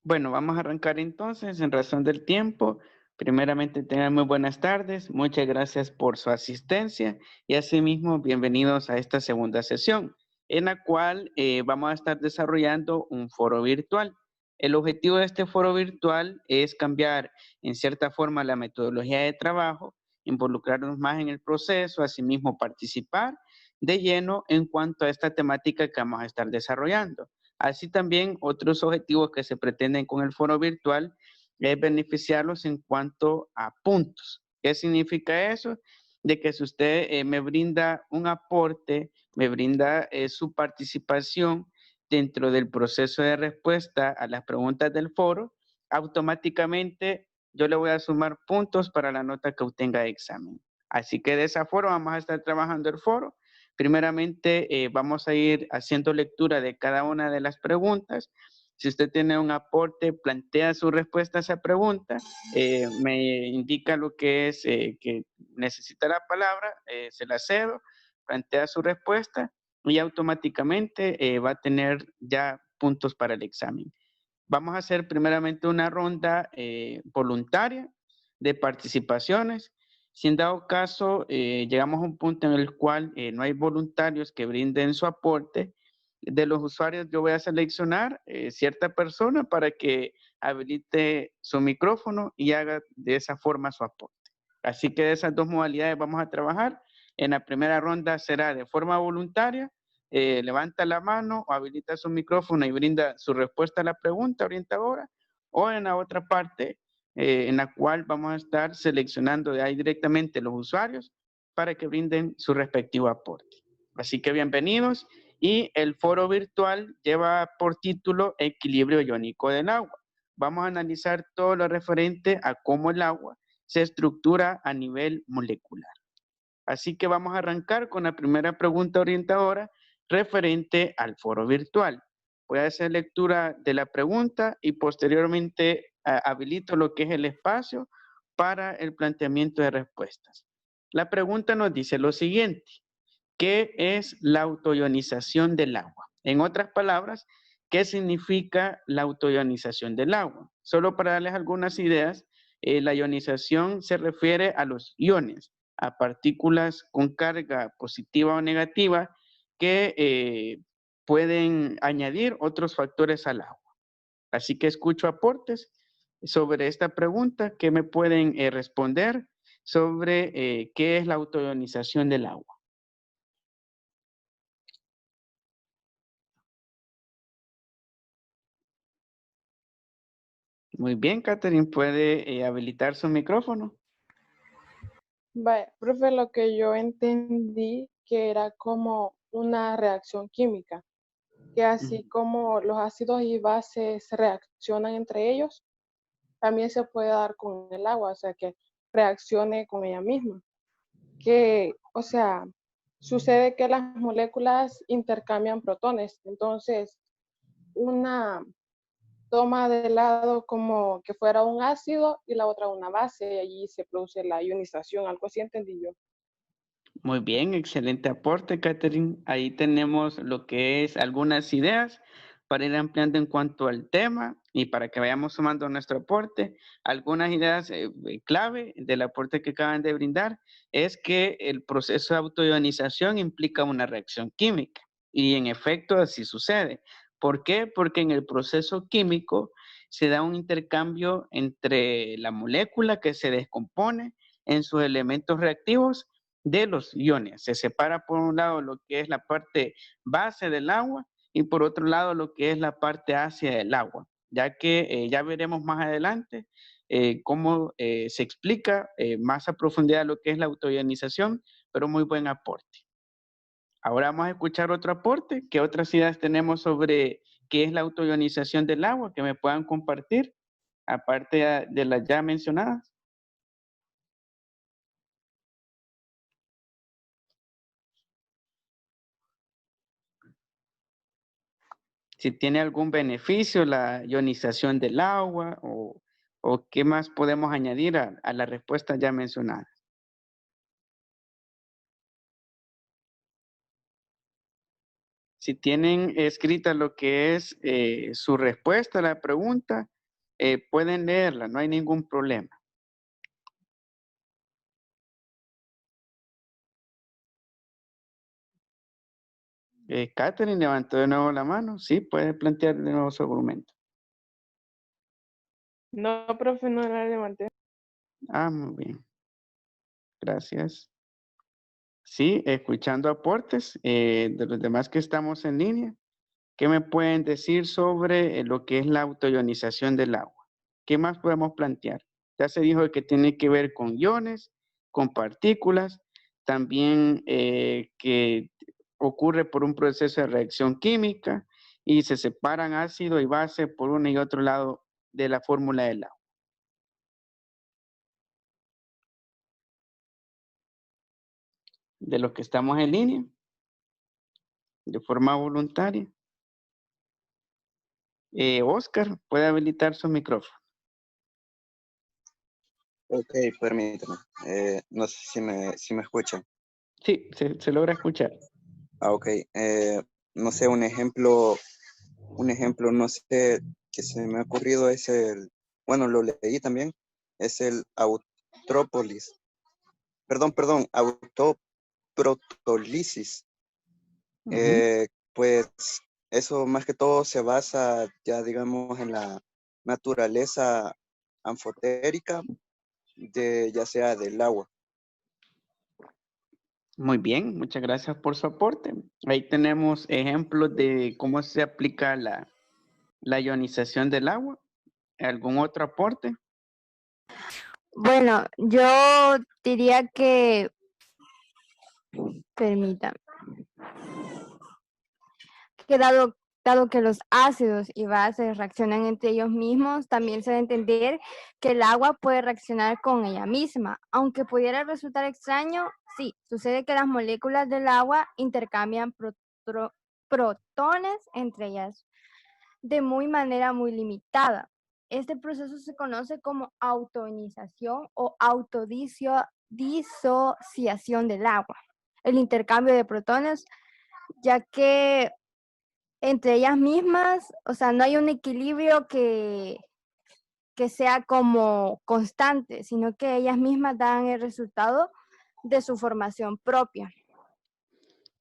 Bueno, vamos a arrancar entonces en razón del tiempo. Primeramente, tengan muy buenas tardes. Muchas gracias por su asistencia y asimismo, bienvenidos a esta segunda sesión, en la cual vamos a estar desarrollando un foro virtual. El objetivo de este foro virtual es cambiar en cierta forma la metodología de trabajo, involucrarnos más en el proceso, asimismo participar de lleno en cuanto a esta temática que vamos a estar desarrollando. Así también otros objetivos que se pretenden con el foro virtual es beneficiarlos en cuanto a puntos. ¿Qué significa eso? De que si usted me brinda un aporte, me brinda su participación dentro del proceso de respuesta a las preguntas del foro, automáticamente yo le voy a sumar puntos para la nota que obtenga de examen. Así que de esa forma vamos a estar trabajando el foro. Primeramente, vamos a ir haciendo lectura de cada una de las preguntas. Si usted tiene un aporte, plantea su respuesta a esa pregunta, me indica lo que es que necesita la palabra, se la cedo, plantea su respuesta y automáticamente va a tener ya puntos para el examen. Vamos a hacer primeramente una ronda voluntaria de participaciones. Si en dado caso llegamos a un punto en el cual no hay voluntarios que brinden su aporte, de los usuarios yo voy a seleccionar cierta persona para que habilite su micrófono y haga de esa forma su aporte. Así que de esas dos modalidades vamos a trabajar. En la primera ronda será de forma voluntaria, levanta la mano o habilita su micrófono y brinda su respuesta a la pregunta orientadora, o en la otra parte en la cual vamos a estar seleccionando de ahí directamente los usuarios para que brinden su respectivo aporte. Así que bienvenidos, y el foro virtual lleva por título Equilibrio iónico del agua. Vamos a analizar todo lo referente a cómo el agua se estructura a nivel molecular. Así que vamos a arrancar con la primera pregunta orientadora referente al foro virtual. Voy a hacer lectura de la pregunta y posteriormente habilito lo que es el espacio para el planteamiento de respuestas. La pregunta nos dice lo siguiente: ¿qué es la autoionización del agua? En otras palabras, ¿qué significa la autoionización del agua? Solo para darles algunas ideas, la ionización se refiere a los iones, a partículas con carga positiva o negativa que pueden añadir otros factores al agua. Así que escucho aportes sobre esta pregunta que me pueden responder sobre qué es la autoionización del agua. Muy bien, Catherine, puede habilitar su micrófono. Vaya, profe, lo que yo entendí que era como una reacción química, que así Ujú. como los ácidos y bases reaccionan entre ellos, también se puede dar con el agua, o sea, que reaccione con ella misma. Que, o sea, sucede que las moléculas intercambian protones, entonces una toma de lado como que fuera un ácido y la otra una base, y allí se produce la ionización, algo así entendí yo. Muy bien, excelente aporte, Catherine. Ahí tenemos lo que es algunas ideas para ir ampliando en cuanto al tema y para que vayamos sumando nuestro aporte. Algunas ideas clave del aporte que acaban de brindar es que el proceso de autoionización implica una reacción química y en efecto así sucede. ¿Por qué? Porque en el proceso químico se da un intercambio entre la molécula que se descompone en sus elementos reactivos de los iones. Se separa por un lado lo que es la parte base del agua y por otro lado lo que es la parte ácida del agua, ya que ya veremos más adelante cómo se explica más a profundidad lo que es la autoionización, pero muy buen aporte. Ahora vamos a escuchar otro aporte. ¿Qué otras ideas tenemos sobre qué es la autoionización del agua que me puedan compartir, aparte de las ya mencionadas? Si tiene algún beneficio la ionización del agua o qué más podemos añadir a la respuesta ya mencionada. Si tienen escrita lo que es su respuesta a la pregunta, pueden leerla, no hay ningún problema. Catherine levantó de nuevo la mano. Sí, puede plantear de nuevo su argumento. No, profe, no la levanté. Ah, muy bien. Gracias. Sí, escuchando aportes de los demás que estamos en línea. ¿Qué me pueden decir sobre lo que es la autoionización del agua? ¿Qué más podemos plantear? Ya se dijo que tiene que ver con iones, con partículas, también que ocurre por un proceso de reacción química y se separan ácido y base por uno y otro lado de la fórmula del agua. De los que estamos en línea, de forma voluntaria. Oscar, puede habilitar su micrófono. Ok, permítame. No sé si me escuchan. Sí, se logra escuchar. Ah, ok. No sé, un ejemplo, no sé, que se me ha ocurrido es bueno, lo leí también, es el autrópolis. Perdón, autoprotólisis. Pues eso más que todo se basa ya, digamos, en la naturaleza anfotérica ya sea del agua. Muy bien, muchas gracias por su aporte. Ahí tenemos ejemplos de cómo se aplica la ionización del agua. ¿Algún otro aporte? Bueno, yo diría que, permítame, que dado que los ácidos y bases reaccionan entre ellos mismos, también se debe entender que el agua puede reaccionar con ella misma. Aunque pudiera resultar extraño, sí, sucede que las moléculas del agua intercambian protones entre ellas de manera muy limitada. Este proceso se conoce como autoionización o autodisociación del agua. El intercambio de protones, ya que entre ellas mismas, o sea, no hay un equilibrio que sea como constante, sino que ellas mismas dan el resultado de su formación propia.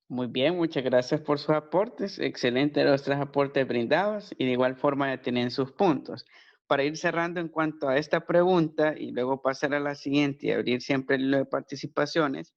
Muy bien, muchas gracias por sus aportes. Excelente los tres aportes brindados y de igual forma ya tienen sus puntos. Para ir cerrando en cuanto a esta pregunta y luego pasar a la siguiente y abrir siempre el hilo de participaciones,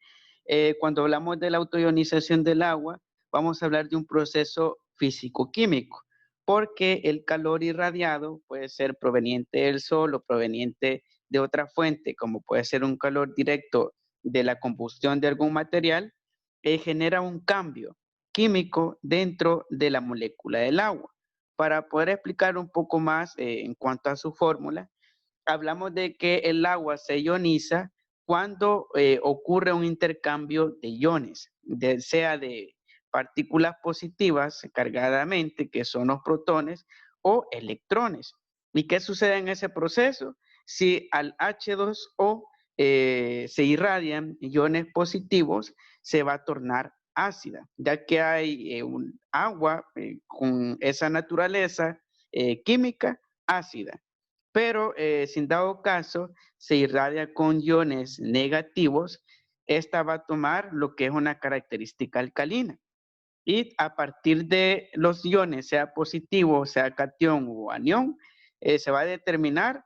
cuando hablamos de la autoionización del agua, vamos a hablar de un proceso físico-químico, porque el calor irradiado puede ser proveniente del sol o proveniente de otra fuente, como puede ser un calor directo de la combustión de algún material, genera un cambio químico dentro de la molécula del agua. Para poder explicar un poco más en cuanto a su fórmula, hablamos de que el agua se ioniza cuando ocurre un intercambio de iones, sea de partículas positivas cargadamente, que son los protones, o electrones. ¿Y qué sucede en ese proceso? Si al H2O se irradian iones positivos, se va a tornar ácida, ya que hay un agua con esa naturaleza química ácida. Pero sin dado caso se irradia con iones negativos, esta va a tomar lo que es una característica alcalina. Y a partir de los iones, sea positivo, sea cation o anión, se va a determinar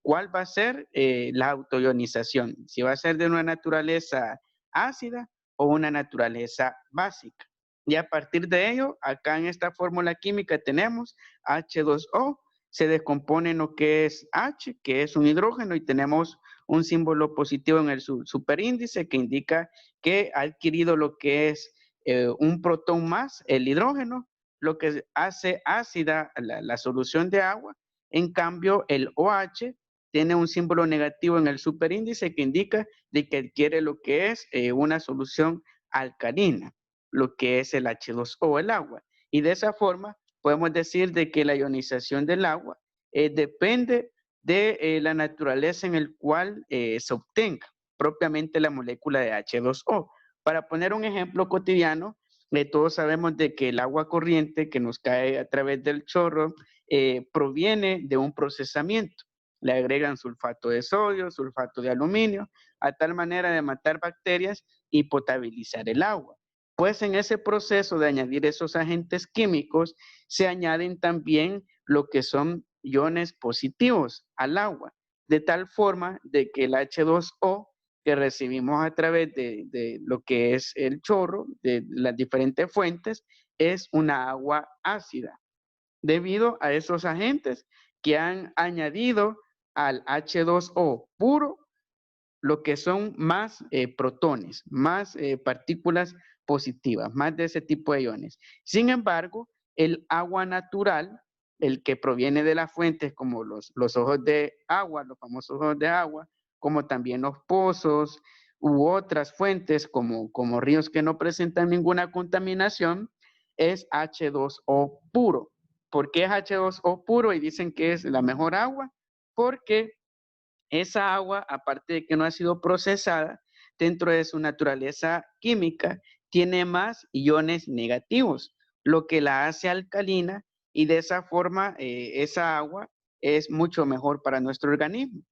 cuál va a ser la autoionización, si va a ser de una naturaleza ácida o una naturaleza básica. Y a partir de ello, acá en esta fórmula química tenemos H2O, se descompone en lo que es H, que es un hidrógeno, y tenemos un símbolo positivo en el superíndice que indica que ha adquirido lo que es un protón más, el hidrógeno, lo que hace ácida la solución de agua. En cambio, el OH tiene un símbolo negativo en el superíndice que indica de que adquiere lo que es una solución alcalina, lo que es el H2O, el agua. Y de esa forma podemos decir de que la ionización del agua depende de la naturaleza en el cual se obtenga propiamente la molécula de H2O. Para poner un ejemplo cotidiano, Todos sabemos de que el agua corriente que nos cae a través del chorro proviene de un procesamiento. Le agregan sulfato de sodio, sulfato de aluminio, a tal manera de matar bacterias y potabilizar el agua. Pues en ese proceso de añadir esos agentes químicos, se añaden también lo que son iones positivos al agua, de tal forma de que el H2O que recibimos a través de lo que es el chorro, de las diferentes fuentes, es una agua ácida, debido a esos agentes que han añadido al H2O puro lo que son más protones, más partículas positivas, más de ese tipo de iones. Sin embargo, el agua natural, el que proviene de las fuentes como los ojos de agua, los famosos ojos de agua, como también los pozos u otras fuentes como ríos que no presentan ninguna contaminación, es H2O puro. ¿Por qué es H2O puro y dicen que es la mejor agua? Porque esa agua, aparte de que no ha sido procesada, dentro de su naturaleza química, tiene más iones negativos, lo que la hace alcalina y de esa forma esa agua es mucho mejor para nuestro organismo.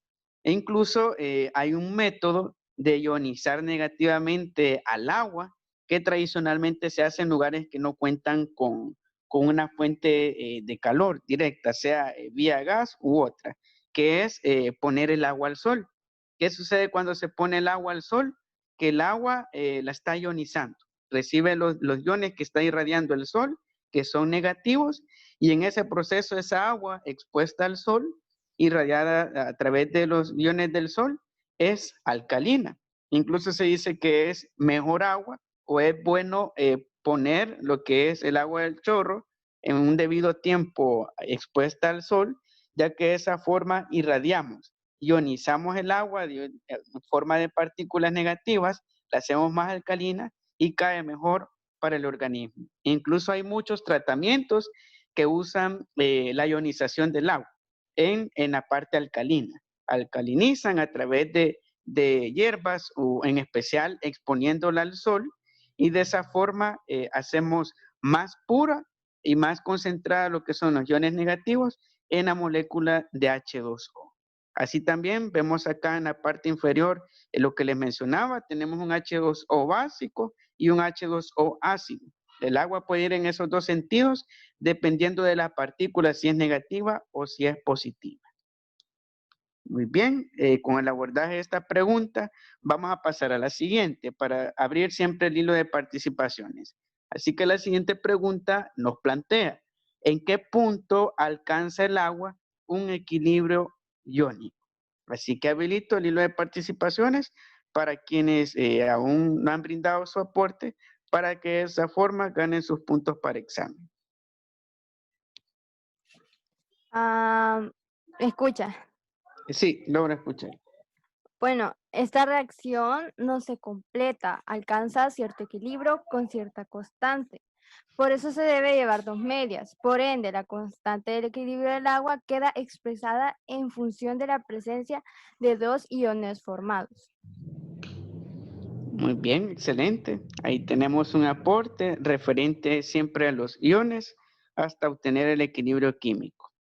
E incluso hay un método de ionizar negativamente al agua que tradicionalmente se hace en lugares que no cuentan con una fuente de calor directa, sea vía gas u otra, que es poner el agua al sol. ¿Qué sucede cuando se pone el agua al sol? Que el agua la está ionizando, recibe los iones que está irradiando el sol, que son negativos, y en ese proceso esa agua expuesta al sol, irradiada a través de los iones del sol, es alcalina. Incluso se dice que es mejor agua o es bueno poner lo que es el agua del chorro en un debido tiempo expuesta al sol, ya que de esa forma irradiamos, ionizamos el agua en forma de partículas negativas, la hacemos más alcalina y cae mejor para el organismo. Incluso hay muchos tratamientos que usan la ionización del agua en la parte alcalina. Alcalinizan a través de hierbas o en especial exponiéndola al sol y de esa forma hacemos más pura y más concentrada lo que son los iones negativos en la molécula de H2O. Así también vemos acá en la parte inferior lo que les mencionaba, tenemos un H2O básico y un H2O ácido. El agua puede ir en esos dos sentidos dependiendo de la partícula, si es negativa o si es positiva. Muy bien, con el abordaje de esta pregunta, vamos a pasar a la siguiente para abrir siempre el hilo de participaciones. Así que la siguiente pregunta nos plantea, ¿en qué punto alcanza el agua un equilibrio iónico? Así que habilito el hilo de participaciones para quienes aún no han brindado su aporte, para que de esa forma ganen sus puntos para examen. Escucha. Sí, logro escuchar. Bueno, esta reacción no se completa, alcanza cierto equilibrio con cierta constante. Por eso se debe llevar dos medias. Por ende, la constante del equilibrio del agua queda expresada en función de la presencia de dos iones formados. Muy bien, excelente. Ahí tenemos un aporte referente siempre a los iones hasta obtener el equilibrio químico.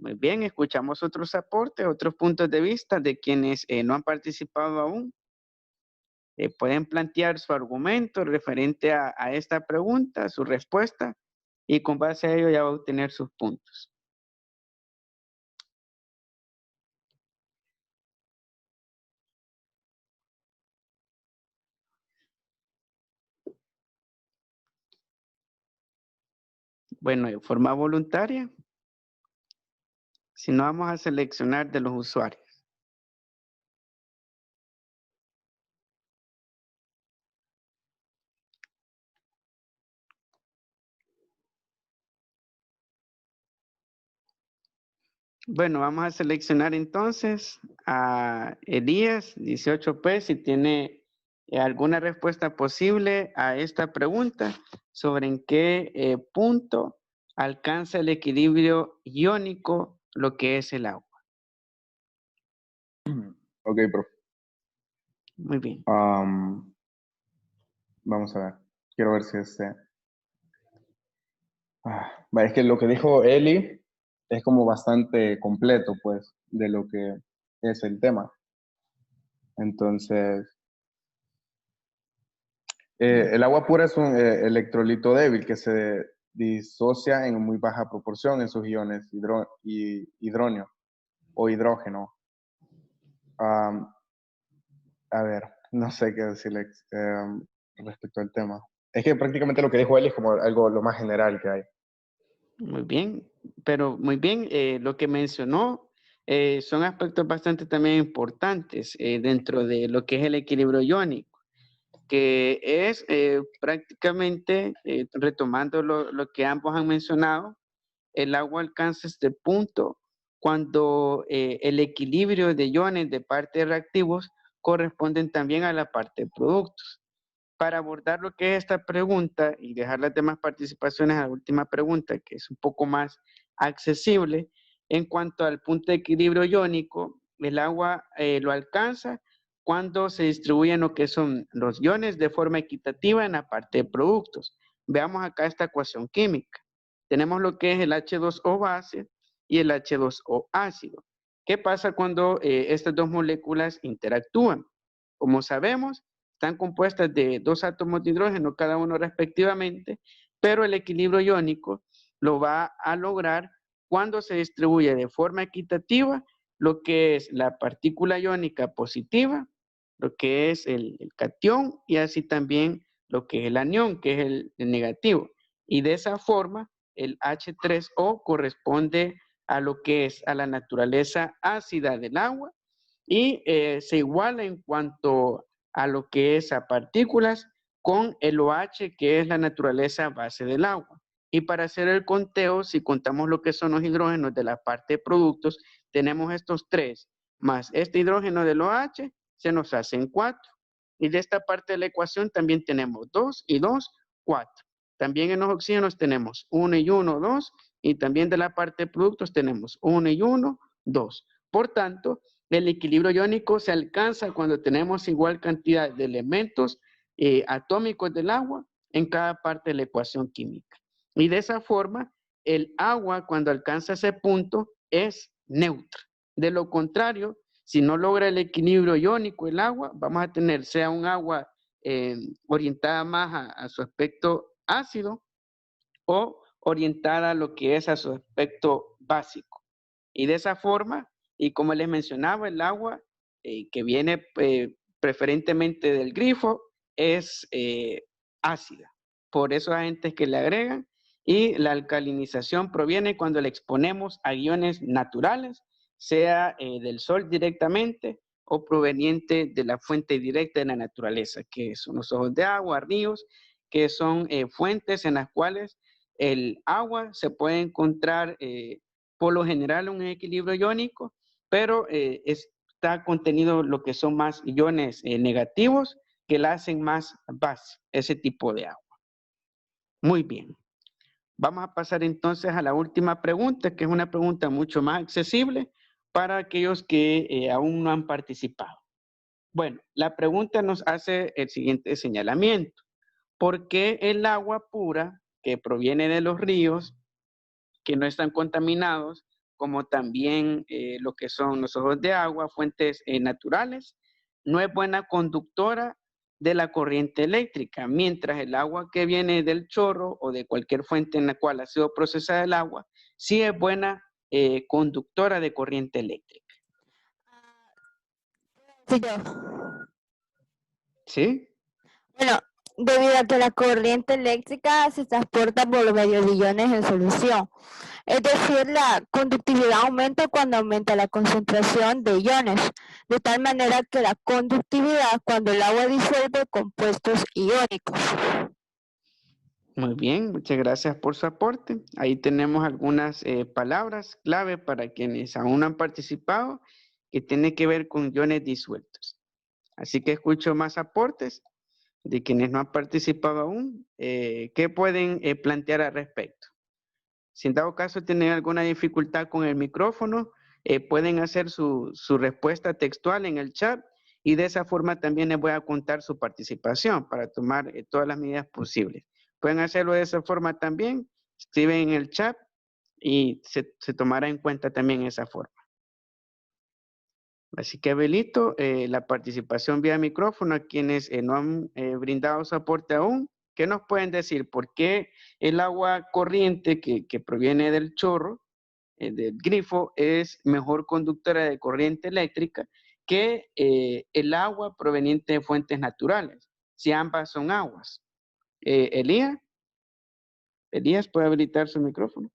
Muy bien, escuchamos otros aportes, otros puntos de vista de quienes no han participado aún. Pueden plantear su argumento referente a esta pregunta, su respuesta, y con base a ello ya va a obtener sus puntos. Bueno, de forma voluntaria, si no vamos a seleccionar de los usuarios. Bueno, vamos a seleccionar entonces a Elías, 18P, si tiene alguna respuesta posible a esta pregunta sobre en qué punto alcanza el equilibrio iónico lo que es el agua. Ok, profe. Muy bien. Vamos a ver. Quiero ver si es que lo que dijo Eli es como bastante completo, pues, de lo que es el tema. Entonces, el agua pura es un electrolito débil que se disocia en muy baja proporción en sus iones hidróneo o hidrógeno. A ver, no sé qué decirle respecto al tema. Es que prácticamente lo que dijo él es como algo lo más general que hay. Muy bien, pero muy bien, lo que mencionó son aspectos bastante también importantes dentro de lo que es el equilibrio iónico, que es prácticamente, retomando lo que ambos han mencionado, el agua alcanza este punto cuando el equilibrio de iones de parte de reactivos corresponden también a la parte de productos. Para abordar lo que es esta pregunta y dejar las demás participaciones a la última pregunta, que es un poco más accesible, en cuanto al punto de equilibrio iónico, el agua lo alcanza cuando se distribuyen lo que son los iones de forma equitativa en la parte de productos. Veamos acá esta ecuación química. Tenemos lo que es el H2O base y el H2O ácido. ¿Qué pasa cuando estas dos moléculas interactúan? Como sabemos, están compuestas de 2 átomos de hidrógeno, cada uno respectivamente, pero el equilibrio iónico lo va a lograr cuando se distribuye de forma equitativa lo que es la partícula iónica positiva, lo que es el catión y así también lo que es el anión, que es el negativo. Y de esa forma, el H3O corresponde a lo que es a la naturaleza ácida del agua y se iguala en cuanto a lo que es a partículas con el OH, que es la naturaleza base del agua. Y para hacer el conteo, si contamos lo que son los hidrógenos de la parte de productos, tenemos estos 3, más este hidrógeno del OH, se nos hacen 4. Y de esta parte de la ecuación también tenemos 2 y 2, 4. También en los oxígenos tenemos 1 y 1, 2. Y también de la parte de productos tenemos 1 y 1, 2. Por tanto, el equilibrio iónico se alcanza cuando tenemos igual cantidad de elementos atómicos del agua en cada parte de la ecuación química. Y de esa forma, el agua cuando alcanza ese punto es neutra. De lo contrario, si no logra el equilibrio iónico el agua, vamos a tener sea un agua orientada más a su aspecto ácido o orientada a lo que es a su aspecto básico. Y de esa forma, y como les mencionaba, el agua que viene preferentemente del grifo es ácida. Por esos agentes que le agregan. Y la alcalinización proviene cuando le exponemos a iones naturales, sea del sol directamente o proveniente de la fuente directa de la naturaleza, que son los ojos de agua, ríos, que son fuentes en las cuales el agua se puede encontrar por lo general un equilibrio iónico, pero está contenido lo que son más iones negativos que la hacen más base, ese tipo de agua. Muy bien. Vamos a pasar entonces a la última pregunta, que es una pregunta mucho más accesible para aquellos que aún no han participado. Bueno, la pregunta nos hace el siguiente señalamiento. ¿Por qué el agua pura que proviene de los ríos, que no están contaminados, como también lo que son los ojos de agua, fuentes naturales, no es buena conductora de la corriente eléctrica, mientras el agua que viene del chorro o de cualquier fuente en la cual ha sido procesada el agua, sí es buena conductora de corriente eléctrica? Sí, yo. ¿Sí? Bueno, debido a que la corriente eléctrica se transporta por medio de iones en solución. Es decir, la conductividad aumenta cuando aumenta la concentración de iones, de tal manera que la conductividad cuando el agua disuelve compuestos iónicos. Muy bien, muchas gracias por su aporte. Ahí tenemos algunas palabras clave para quienes aún no han participado que tiene que ver con iones disueltos. Así que escucho más aportes de quienes no han participado aún. ¿Qué pueden plantear al respecto? Si en dado caso tienen alguna dificultad con el micrófono, pueden hacer su respuesta textual en el chat Y de esa forma también les voy a contar su participación para tomar todas las medidas posibles. Pueden hacerlo de esa forma también, escriben en el chat y se tomará en cuenta también esa forma. Así que habilito la participación vía micrófono a quienes no han brindado su aporte aún. ¿Qué nos pueden decir? ¿Por qué el agua corriente que proviene del chorro, del grifo, es mejor conductora de corriente eléctrica que el agua proveniente de fuentes naturales, si ambas son aguas? Elías, ¿puede habilitar su micrófono?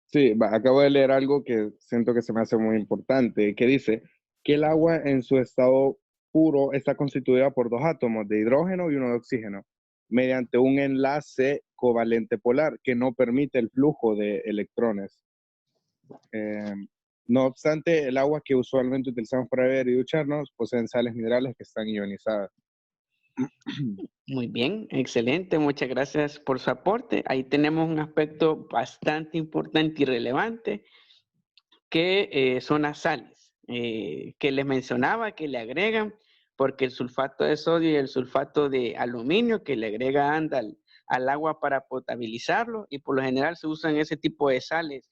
Sí, acabo de leer algo que siento que se me hace muy importante, que dice que el agua en su estado puro está constituida por dos átomos de hidrógeno y uno de oxígeno, mediante un enlace covalente polar que no permite el flujo de electrones. No obstante, el agua que usualmente utilizamos para beber y ducharnos poseen sales minerales que están ionizadas. Muy bien, excelente, muchas gracias por su aporte. Ahí tenemos un aspecto bastante importante y relevante que son las sales, que les mencionaba que le agregan, porque el sulfato de sodio y el sulfato de aluminio que le agrega ANDA al agua para potabilizarlo, y por lo general se usan ese tipo de sales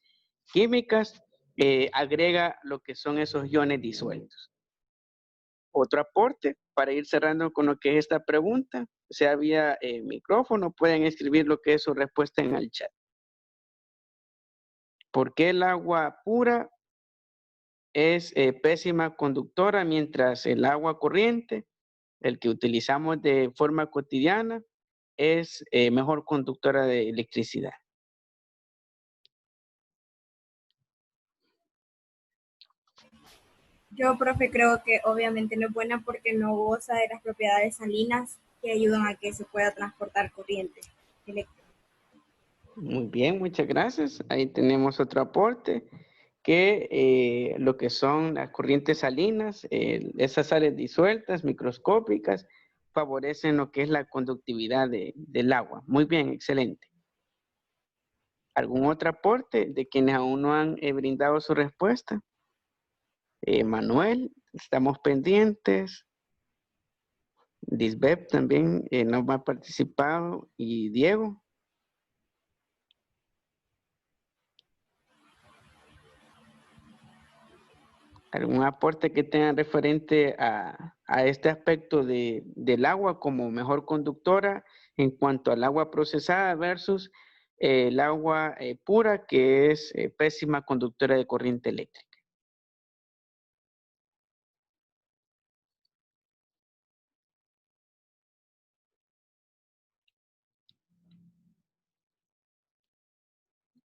químicas, agrega lo que son esos iones disueltos. Otro aporte para ir cerrando con lo que es esta pregunta, si había micrófono, pueden escribir lo que es su respuesta en el chat. ¿Por qué el agua pura es pésima conductora, mientras el agua corriente, el que utilizamos de forma cotidiana, es mejor conductora de electricidad? Yo, profe, creo que obviamente no es buena porque no goza de las propiedades salinas que ayudan a que se pueda transportar corriente eléctrica. Muy bien, muchas gracias. Ahí tenemos otro aporte, que lo que son las corrientes salinas, esas sales disueltas, microscópicas, favorecen lo que es la conductividad del agua. Muy bien, excelente. ¿Algún otro aporte de quienes aún no han brindado su respuesta? Manuel, estamos pendientes. Lisbeth también no ha participado. ¿Y Diego? ¿Algún aporte que tenga referente a este aspecto del agua como mejor conductora en cuanto al agua procesada versus el agua pura, que es pésima conductora de corriente eléctrica?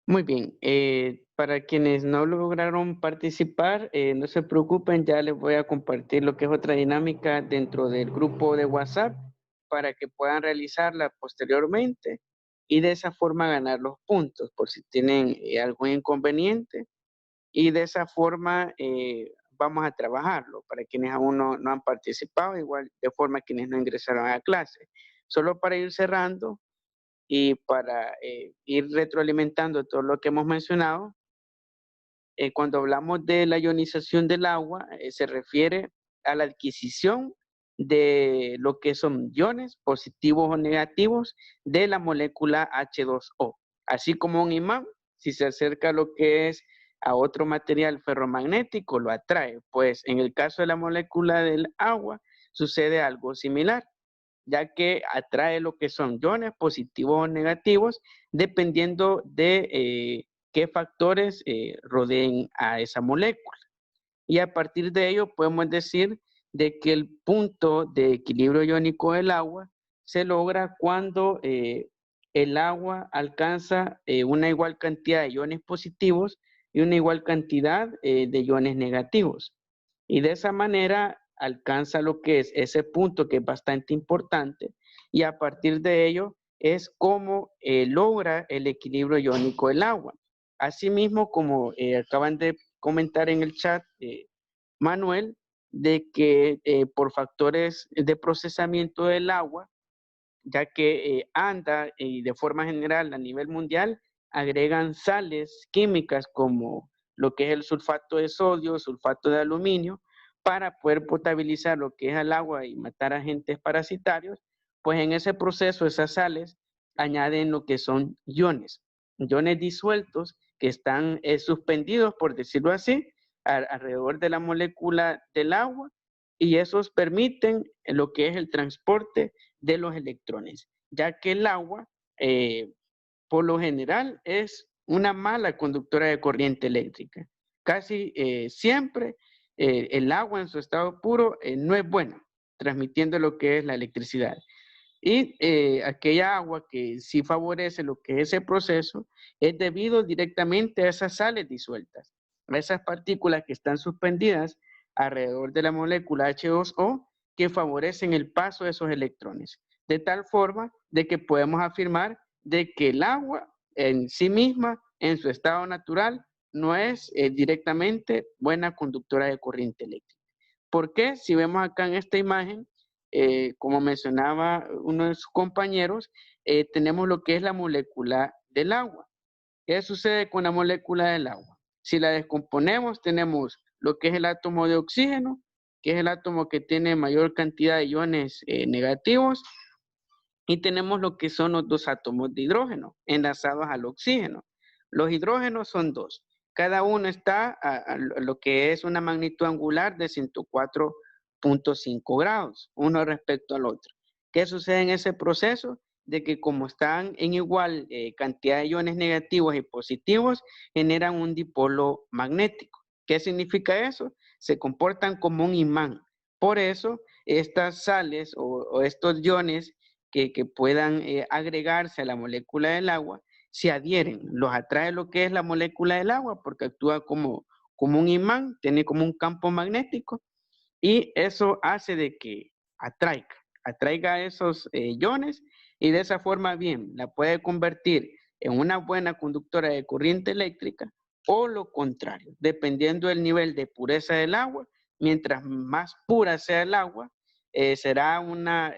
Muy bien, para quienes no lograron participar, no se preocupen, ya les voy a compartir lo que es otra dinámica dentro del grupo de WhatsApp para que puedan realizarla posteriormente y de esa forma ganar los puntos por si tienen algún inconveniente, y de esa forma vamos a trabajarlo para quienes aún no han participado, igual de forma quienes no ingresaron a clase. Solo para ir cerrando, y para ir retroalimentando todo lo que hemos mencionado, cuando hablamos de la ionización del agua, se refiere a la adquisición de lo que son iones positivos o negativos de la molécula H2O. Así como un imán, si se acerca a lo que es a otro material ferromagnético, lo atrae. Pues en el caso de la molécula del agua, sucede algo similar, ya que atrae lo que son iones positivos o negativos, dependiendo de qué factores rodeen a esa molécula. Y a partir de ello podemos decir de que el punto de equilibrio iónico del agua se logra cuando el agua alcanza una igual cantidad de iones positivos y una igual cantidad de iones negativos. Y de esa manera alcanza lo que es ese punto, que es bastante importante, y a partir de ello es como logra el equilibrio iónico del agua. Asimismo, como acaban de comentar en el chat, Manuel, de que por factores de procesamiento del agua, ya que ANDA y de forma general a nivel mundial agregan sales químicas como lo que es el sulfato de sodio, sulfato de aluminio, para poder potabilizar lo que es el agua y matar agentes parasitarios, pues en ese proceso esas sales añaden lo que son iones disueltos que están suspendidos, por decirlo así, alrededor de la molécula del agua, y esos permiten lo que es el transporte de los electrones, ya que el agua, por lo general, es una mala conductora de corriente eléctrica. Casi siempre el agua en su estado puro no es buena, transmitiendo lo que es la electricidad. Y aquella agua que sí favorece lo que es ese proceso es debido directamente a esas sales disueltas, a esas partículas que están suspendidas alrededor de la molécula H2O que favorecen el paso de esos electrones, de tal forma de que podemos afirmar de que el agua en sí misma, en su estado natural, no es directamente buena conductora de corriente eléctrica. ¿Por qué? Si vemos acá en esta imagen, como mencionaba uno de sus compañeros, tenemos lo que es la molécula del agua. ¿Qué sucede con la molécula del agua? Si la descomponemos, tenemos lo que es el átomo de oxígeno, que es el átomo que tiene mayor cantidad de iones negativos, y tenemos lo que son los dos átomos de hidrógeno enlazados al oxígeno. Los hidrógenos son dos. Cada uno está a lo que es una magnitud angular de 104.5 grados, uno respecto al otro. ¿Qué sucede en ese proceso? De que como están en igual cantidad de iones negativos y positivos, generan un dipolo magnético. ¿Qué significa eso? Se comportan como un imán. Por eso, estas sales o estos iones que puedan agregarse a la molécula del agua, se adhieren, los atrae lo que es la molécula del agua porque actúa como un imán, tiene como un campo magnético, y eso hace de que atraiga esos iones, y de esa forma bien la puede convertir en una buena conductora de corriente eléctrica, o lo contrario, dependiendo del nivel de pureza del agua. Mientras más pura sea el agua, será una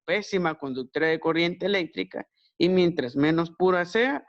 pésima conductora de corriente eléctrica, y mientras menos pura sea,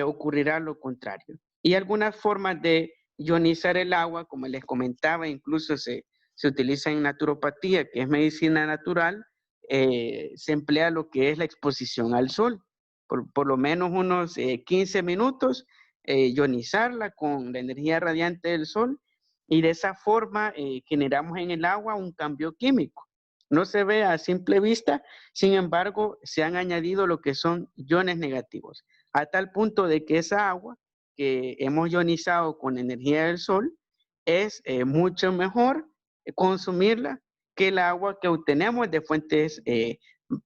ocurrirá lo contrario. Y algunas formas de ionizar el agua, como les comentaba, incluso se utiliza en naturopatía, que es medicina natural, se emplea lo que es la exposición al sol, por lo menos unos 15 minutos, ionizarla con la energía radiante del sol, y de esa forma generamos en el agua un cambio químico. No se ve a simple vista, sin embargo, se han añadido lo que son iones negativos, a tal punto de que esa agua que hemos ionizado con energía del sol es mucho mejor consumirla que el agua que obtenemos de fuentes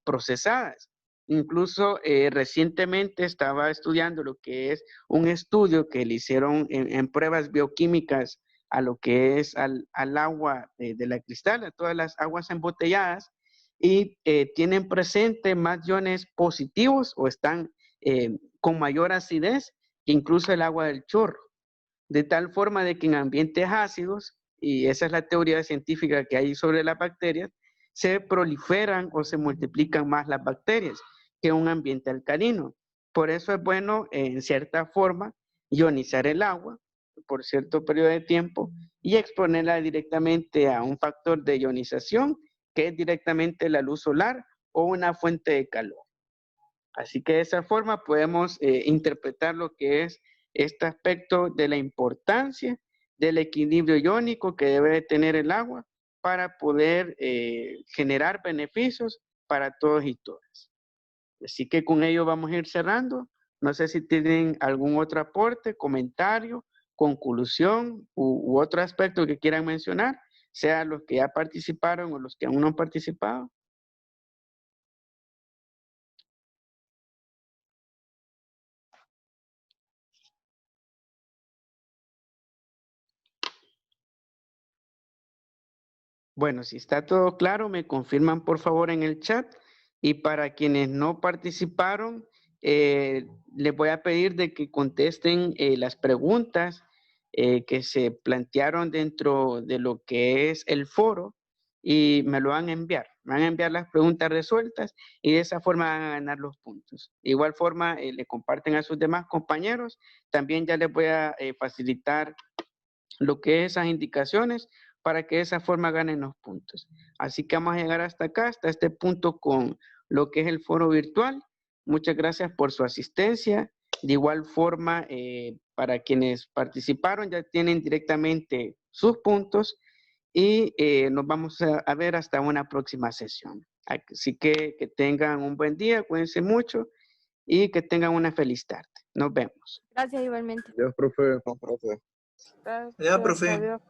procesadas. Incluso recientemente estaba estudiando lo que es un estudio que le hicieron en pruebas bioquímicas a lo que es al agua de la Cristal, a todas las aguas embotelladas, y tienen presente más iones positivos o están con mayor acidez que incluso el agua del chorro, de tal forma de que en ambientes ácidos, y esa es la teoría científica que hay sobre las bacterias, se proliferan o se multiplican más las bacterias que un ambiente alcalino. Por eso es bueno, en cierta forma, ionizar el agua por cierto periodo de tiempo y exponerla directamente a un factor de ionización, que es directamente la luz solar o una fuente de calor. Así que de esa forma podemos interpretar lo que es este aspecto de la importancia del equilibrio iónico que debe tener el agua para poder generar beneficios para todos y todas. Así que con ello vamos a ir cerrando. No sé si tienen algún otro aporte, comentario, conclusión u otro aspecto que quieran mencionar, sea los que ya participaron o los que aún no han participado. Bueno, si está todo claro, me confirman por favor en el chat. Y para quienes no participaron, les voy a pedir de que contesten las preguntas que se plantearon dentro de lo que es el foro, y me lo van a enviar. Me van a enviar las preguntas resueltas, y de esa forma van a ganar los puntos. De igual forma, le comparten a sus demás compañeros. También ya les voy a facilitar lo que es esas indicaciones para que de esa forma ganen los puntos. Así que vamos a llegar hasta acá, hasta este punto con lo que es el foro virtual. Muchas gracias por su asistencia. De igual forma, para quienes participaron ya tienen directamente sus puntos y nos vamos a ver hasta una próxima sesión. Así que tengan un buen día, cuídense mucho y que tengan una feliz tarde. Nos vemos. Gracias igualmente. Adiós, profe. No, profe. Gracias, Ya, profe. adiós.